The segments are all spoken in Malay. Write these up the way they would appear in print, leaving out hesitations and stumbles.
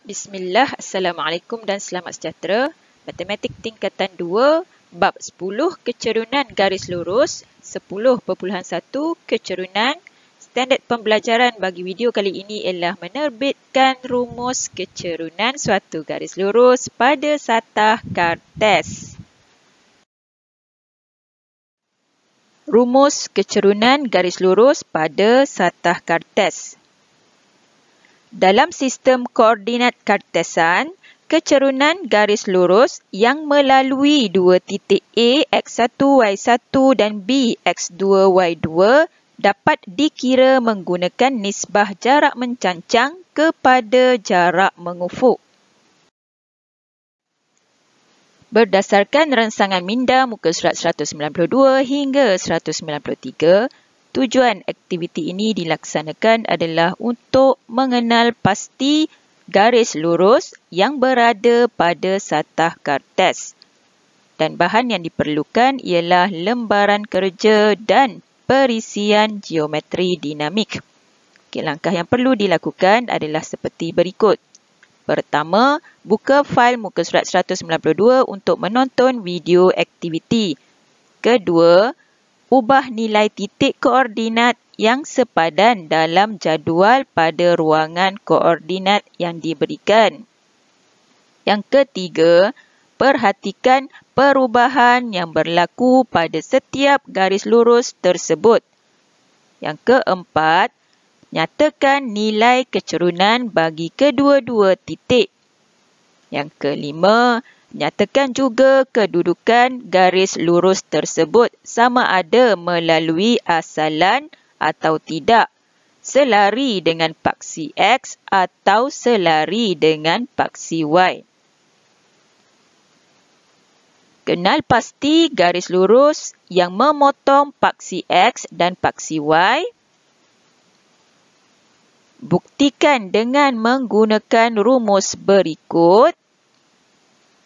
Bismillah, Assalamualaikum dan selamat sejahtera. Matematik tingkatan 2, bab 10 kecerunan garis lurus, 10.1 kecerunan. Standard pembelajaran bagi video kali ini ialah menerbitkan rumus kecerunan suatu garis lurus pada satah kartes. Rumus kecerunan garis lurus pada satah kartes. Dalam sistem koordinat kartesan, kecerunan garis lurus yang melalui dua titik A, X1, Y1 dan B, X2, Y2 dapat dikira menggunakan nisbah jarak mencancang kepada jarak mengufuk. Berdasarkan rangsangan minda muka surat 192 hingga 193, tujuan aktiviti ini dilaksanakan adalah untuk mengenal pasti garis lurus yang berada pada satah kartes. Dan bahan yang diperlukan ialah lembaran kerja dan perisian geometri dinamik. Langkah yang perlu dilakukan adalah seperti berikut. Pertama, buka fail muka surat 192 untuk menonton video aktiviti. Kedua, ubah nilai titik koordinat yang sepadan dalam jadual pada ruangan koordinat yang diberikan. Yang ketiga, perhatikan perubahan yang berlaku pada setiap garis lurus tersebut. Yang keempat, nyatakan nilai kecerunan bagi kedua-dua titik. Yang kelima, nyatakan juga kedudukan garis lurus tersebut sama ada melalui asalan atau tidak, selari dengan paksi X atau selari dengan paksi Y. Kenal pasti garis lurus yang memotong paksi X dan paksi Y. Buktikan dengan menggunakan rumus berikut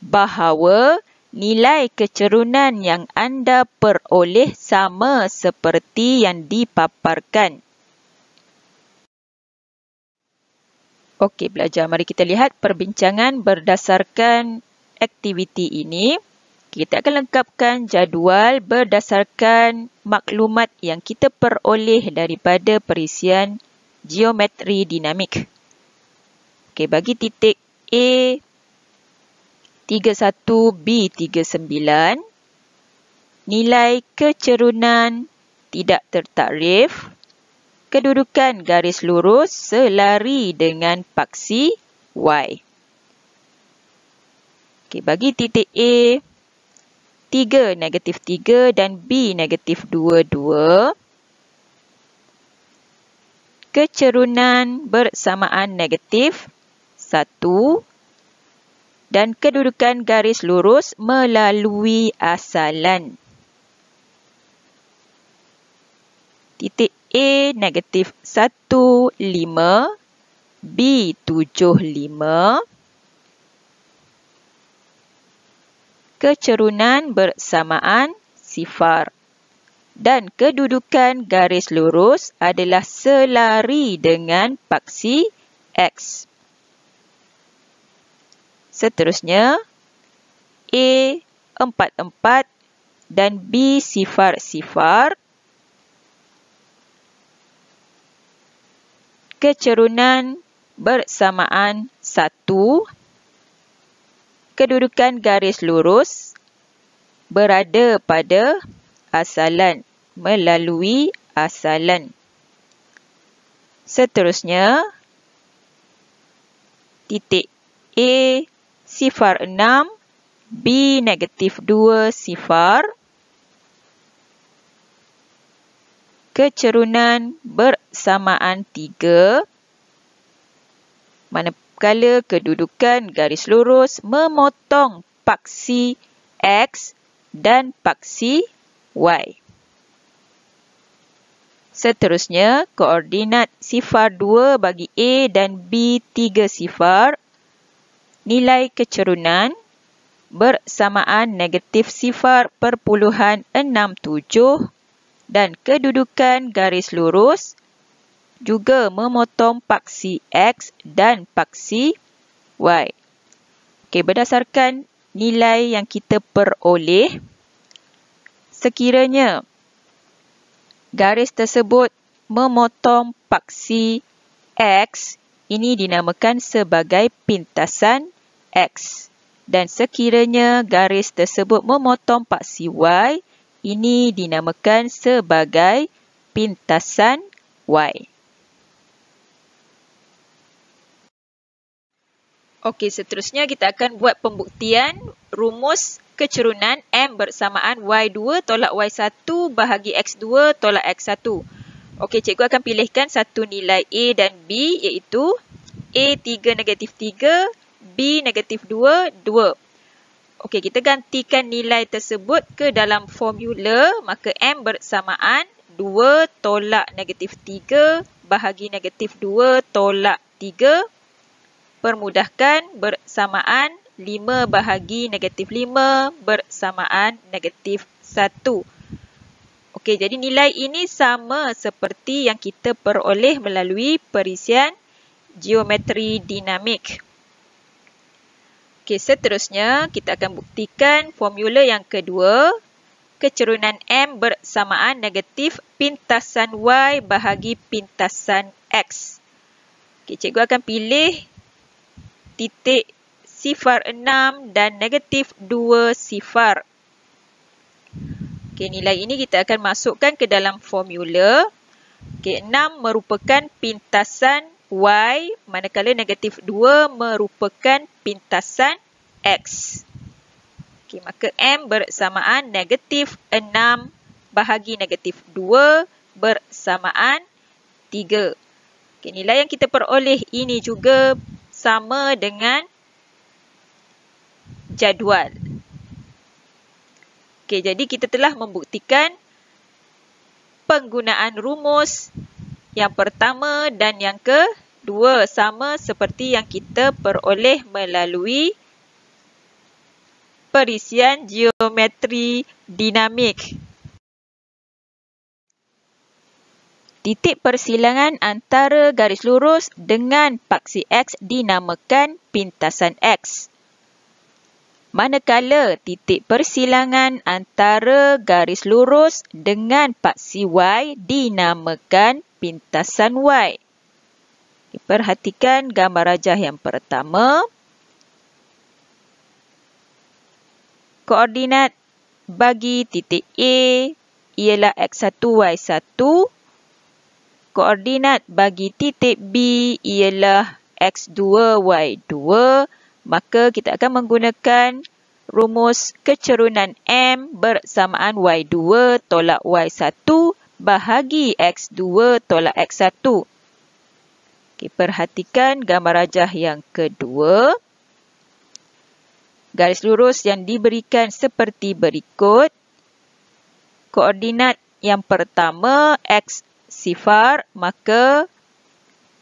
bahawa nilai kecerunan yang anda peroleh sama seperti yang dipaparkan. Okey, belajar. Mari kita lihat perbincangan berdasarkan aktiviti ini. Kita akan lengkapkan jadual berdasarkan maklumat yang kita peroleh daripada perisian geometri dinamik. Okey, bagi titik A 31, B 39, nilai kecerunan tidak tertakrif, kedudukan garis lurus selari dengan paksi Y. Okey, bagi titik A 3, -3 dan B, -22, kecerunan bersamaan negatif 1 dan kedudukan garis lurus melalui asalan. Titik A -15, B 75, kecerunan bersamaan 0 dan kedudukan garis lurus adalah selari dengan paksi X. Seterusnya, A 44 dan B 0, kecerunan bersamaan 1, kedudukan garis lurus berada pada asalan, melalui asalan. Seterusnya, titik A 0,6, B -2, 0, kecerunan bersamaan 3, manakala kedudukan garis lurus memotong paksi X dan paksi Y. Seterusnya, koordinat 0,2 bagi A dan B 30, nilai kecerunan bersamaan -0,67 dan kedudukan garis lurus juga memotong paksi X dan paksi Y. Okey, berdasarkan nilai yang kita peroleh, sekiranya garis tersebut memotong paksi X, ini dinamakan sebagai pintasan X. Dan sekiranya garis tersebut memotong paksi Y, ini dinamakan sebagai pintasan Y. Okey, seterusnya kita akan buat pembuktian rumus kecerunan M bersamaan Y2 tolak Y1 bahagi X2 tolak X1. Okey, cikgu akan pilihkan satu nilai A dan B, iaitu A3 negatif 3, B negatif 2, 2. Okey, kita gantikan nilai tersebut ke dalam formula, maka M bersamaan 2 tolak negatif 3 bahagi negatif 2 tolak 3. Permudahkan bersamaan 5 bahagi negatif 5 bersamaan negatif 1. Okey, jadi nilai ini sama seperti yang kita peroleh melalui perisian geometri dinamik. Okey, seterusnya kita akan buktikan formula yang kedua. Kecerunan M bersamaan negatif pintasan Y bahagi pintasan X. Okey, cikgu akan pilih titik sifar 6 dan negatif 2 sifar. Okey, nilai ini kita akan masukkan ke dalam formula. Okey, 6 merupakan pintasan Y, manakala negatif 2 merupakan pintasan X. Okey, maka M bersamaan negatif 6 bahagi negatif 2 bersamaan 3. Okey, nilai yang kita peroleh ini juga sama dengan jadual. Okey, jadi kita telah membuktikan penggunaan rumus yang pertama dan yang kedua sama seperti yang kita peroleh melalui perisian geometri dinamik. Titik persilangan antara garis lurus dengan paksi X dinamakan pintasan X. Manakala titik persilangan antara garis lurus dengan paksi Y dinamakan pintasan Y. Perhatikan gambar rajah yang pertama. Koordinat bagi titik A ialah X1, Y1. Koordinat bagi titik B ialah X2, Y2. Maka kita akan menggunakan rumus kecerunan M bersamaan Y2 tolak Y1 bahagi X2 tolak X1. Okay, perhatikan gambar rajah yang kedua. Garis lurus yang diberikan seperti berikut. Koordinat yang pertama X sifar, maka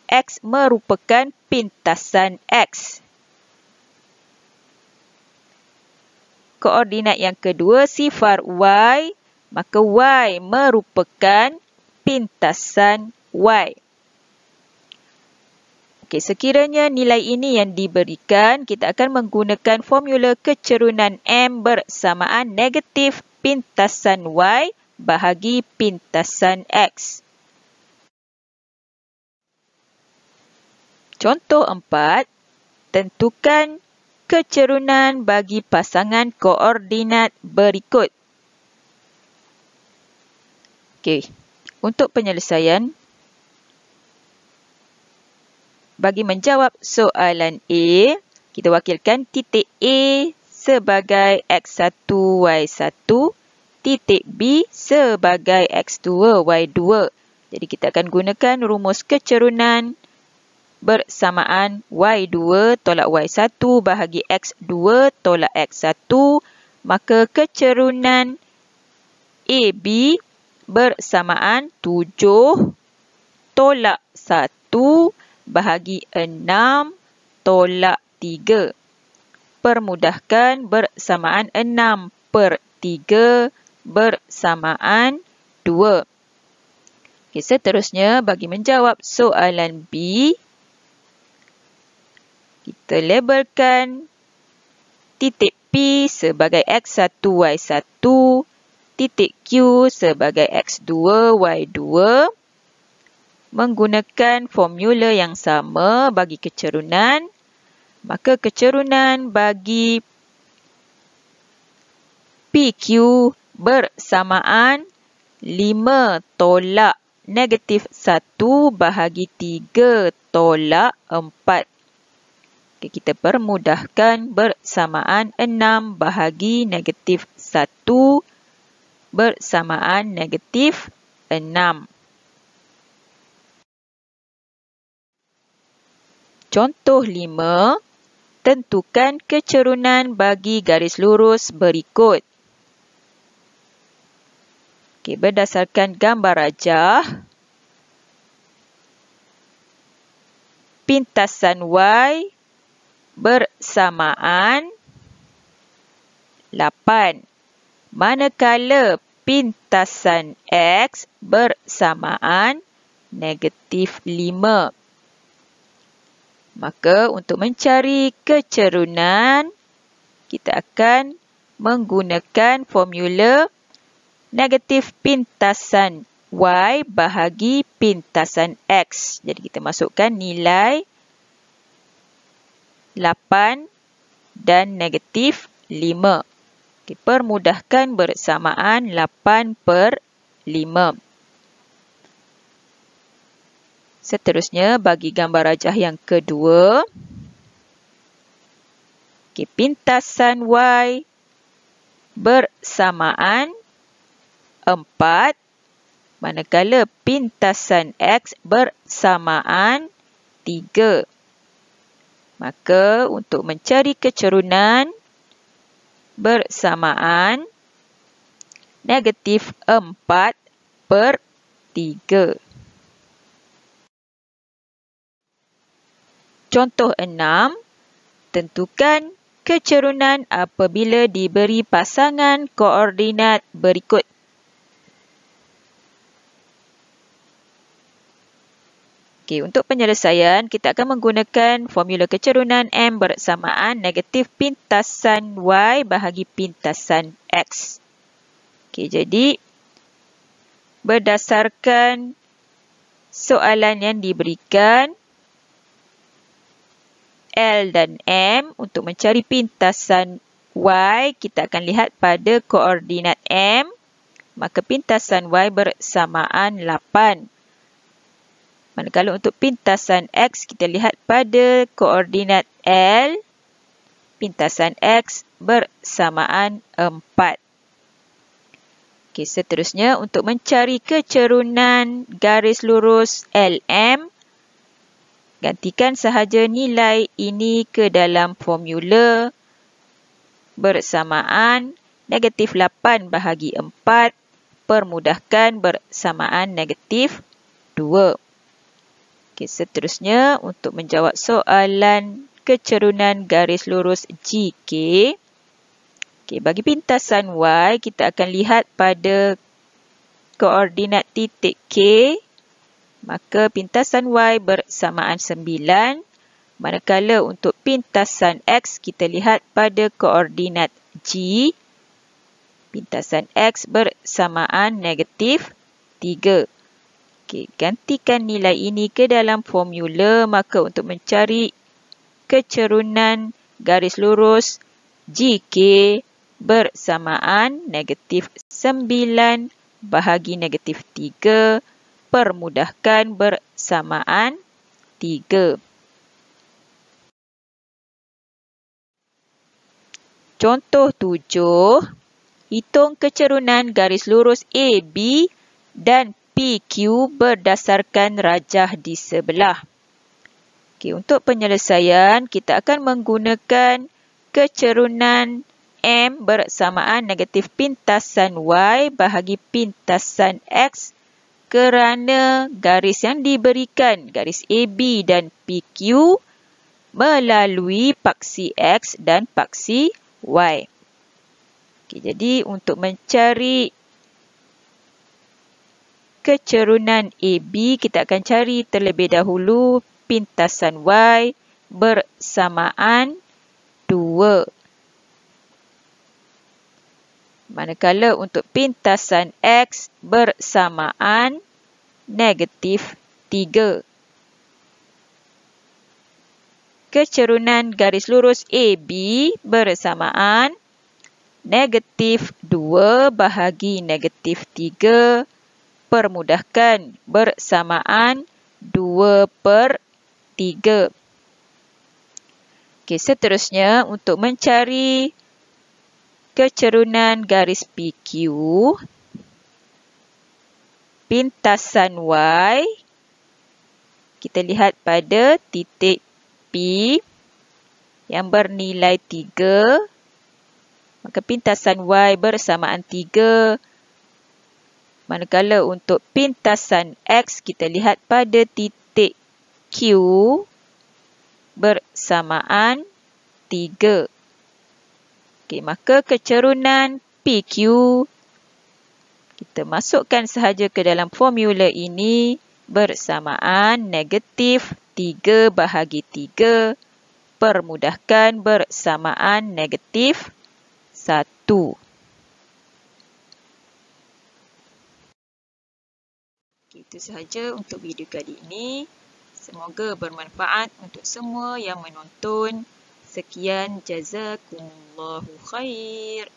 X merupakan pintasan X. Koordinat yang kedua sifar Y, maka Y merupakan pintasan Y. Okey, sekiranya nilai ini yang diberikan, kita akan menggunakan formula kecerunan M bersamaan negatif pintasan Y bahagi pintasan X. Contoh 4, tentukan kecerunan bagi pasangan koordinat berikut. Okey, untuk penyelesaian, bagi menjawab soalan A, kita wakilkan titik A sebagai X1, Y1, titik B sebagai X2, Y2. Jadi kita akan gunakan rumus kecerunan bersamaan Y2 tolak Y1 bahagi X2 tolak X1, maka kecerunan AB bersamaan 7 tolak 1 bahagi 6 tolak 3. Permudahkan bersamaan 6 per 3 bersamaan 2. Okay, seterusnya bagi menjawab soalan B, Kita labelkan titik P sebagai X1, Y1, titik Q sebagai X2, Y2 menggunakan formula yang sama bagi kecerunan. Maka kecerunan bagi PQ bersamaan 5 tolak negatif 1 bahagi 3 tolak 4. Okay, kita permudahkan bersamaan 6 bahagi negatif 1 bersamaan negatif 6. Contoh 5. Tentukan kecerunan bagi garis lurus berikut. Okay, berdasarkan gambar rajah, pintasan Y bersamaan 8. Manakala pintasan X bersamaan negatif 5. Maka untuk mencari kecerunan, kita akan menggunakan formula negatif pintasan Y bahagi pintasan X. Jadi kita masukkan nilai 8 dan negatif 5. Okay, permudahkan bersamaan 8/5. Seterusnya, bagi gambar rajah yang kedua, okay, pintasan Y bersamaan 4, manakala pintasan X bersamaan 3. Maka, untuk mencari kecerunan bersamaan negatif 4/3. Contoh 6. Tentukan kecerunan apabila diberi pasangan koordinat berikut. Okay, untuk penyelesaian, kita akan menggunakan formula kecerunan M bersamaan negatif pintasan Y bahagi pintasan X. Okay, jadi, berdasarkan soalan yang diberikan, L dan M, untuk mencari pintasan Y, kita akan lihat pada koordinat M, maka pintasan Y bersamaan 8. Manakala untuk pintasan X, kita lihat pada koordinat L, pintasan X bersamaan 4. Okay, seterusnya, untuk mencari kecerunan garis lurus LM, gantikan sahaja nilai ini ke dalam formula bersamaan negatif 8 bahagi 4, permudahkan bersamaan negatif 2. Okay, seterusnya, untuk menjawab soalan kecerunan garis lurus GK, okay, bagi pintasan Y, kita akan lihat pada koordinat titik K, maka pintasan Y bersamaan 9. Manakala untuk pintasan X, kita lihat pada koordinat G, pintasan X bersamaan negatif 3. Okay, gantikan nilai ini ke dalam formula, maka untuk mencari kecerunan garis lurus GK bersamaan negatif 9 bahagi negatif 3, permudahkan bersamaan 3. Contoh 7. Hitung kecerunan garis lurus AB dan PQ berdasarkan rajah di sebelah. Okay, untuk penyelesaian, kita akan menggunakan kecerunan M bersamaan negatif pintasan Y bahagi pintasan X, kerana garis yang diberikan, garis AB dan PQ, melalui paksi X dan paksi Y. Okay, jadi, untuk mencari kecerunan AB, kita akan cari terlebih dahulu pintasan Y bersamaan 2. Manakala untuk pintasan X bersamaan negatif 3. Kecerunan garis lurus AB bersamaan negatif 2 bahagi negatif 3. Permudahkan bersamaan 2/3. Okey, seterusnya untuk mencari kecerunan garis PQ, pintasan Y, kita lihat pada titik P yang bernilai 3, maka pintasan Y bersamaan 3. Manakala untuk pintasan X, kita lihat pada titik Q bersamaan 3. Okey, maka kecerunan PQ, kita masukkan sahaja ke dalam formula ini bersamaan negatif 3 bahagi 3. Permudahkan bersamaan negatif 1. Itu sahaja untuk video kali ini. Semoga bermanfaat untuk semua yang menonton. Sekian, jazakumullahu khair.